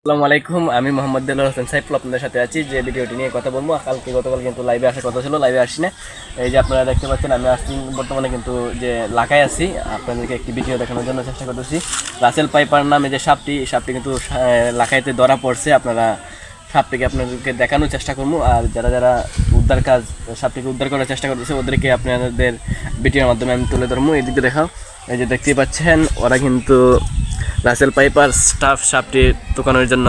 আসসালামু আলাইকুম, আমি মোহাম্মদ দেলোয়ার হোসেন সাইফুল আপনাদের সাথে আছি। যে ভিডিওটি নিয়ে কথা বলবো, গতকাল কিন্তু লাইভে আসার কথা ছিল, লাইভে আসি না। এই যে আপনারা দেখতে পাচ্ছেন, আমি আসছি বর্তমানে কিন্তু যে লাখায় আছি, আপনাদেরকে একটি ভিডিও দেখানোর জন্য চেষ্টা করতেছি। রাসেল পাইপার নামে যে সাপটি কিন্তু লাখাইতে ধরা পড়ছে। আপনারা সাপটিকে আপনাদেরকে দেখানোর চেষ্টা করবো, আর যারা যারা উদ্ধার কাজ সাপটিকে উদ্ধার করার চেষ্টা করতেছে ওদেরকে আপনাদের ভিডিওর মাধ্যমে আমি তুলে ধরবো। এই দিকে দেখাও, এই যে দেখতেই পাচ্ছেন, ওরা কিন্তু রাসেল পাইপার স্টাফ সাপটি টোকানোর জন্য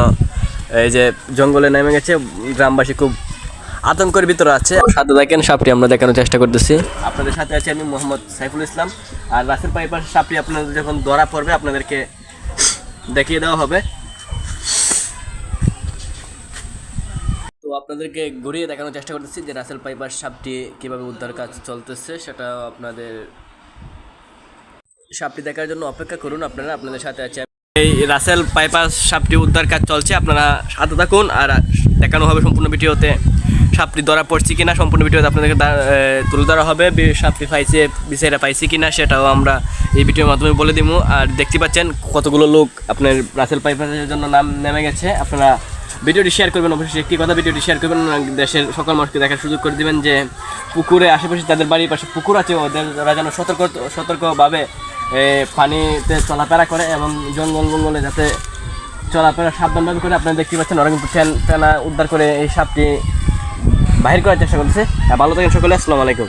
এই যে জঙ্গলে নেমে গেছে। গ্রামবাসী খুব আতঙ্কের ভিতরে আছে। সাথে দেখেন, সাপটি আমরা দেখানোর চেষ্টা করতেছি। আপনাদের সাথে আছি আমি মোহাম্মদ সাইফুল ইসলাম। আর রাসেল পাইপার সাপটি আপনাদের যখন ধরা পড়বে আপনাদেরকে দেখিয়ে দেওয়া হবে। তো আপনাদেরকে ঘুরিয়ে দেখানোর চেষ্টা করতেছি যে রাসেল পাইপার সাপটি কীভাবে উদ্ধার কাজ চলতেছে, সেটা আপনাদের সাপটি দেখার জন্য অপেক্ষা করুন। আপনাদের সাথে আছে এই রাসেল পাইপার সাপটি উদ্ধার কাজ চলছে। আপনারা সাথে থাকুন, আর দেখানো হবে সম্পূর্ণ ভিডিওতে সাপটি ধরা পড়ছে কিনা। সম্পূর্ণ ভিডিওতে আপনাদেরকে তুলে ধরা হবে সাপটি বিচারে পাইছে কিনা, সেটাও আমরা এই ভিডিওর মাধ্যমে বলে দিব। আর দেখতে পাচ্ছেন কতগুলো লোক আপনার রাসেল পাইপারের জন্য নেমে গেছে। আপনারা ভিডিওটি শেয়ার করবেন, অবশ্যই একটি কথা, ভিডিওটি শেয়ার করবেন, দেশের সকল মানুষকে দেখার সুযোগ করে দেবেন যে পুকুরে আশেপাশে তাদের বাড়ির পাশে পুকুর আছে, ওরা যেন সতর্কভাবে পানিতে চলাফেরা করে এবং জঙ্গলে যাতে চলাফেরা সাবধানভাবে করে। আপনারা দেখতে পাচ্ছেন, ওরা কিন্তু ফেনা উদ্ধার করে এই সাপটি বাহির করার চেষ্টা করতেছে। ভালো থাকেন সকলে, আসসালামু আলাইকুম।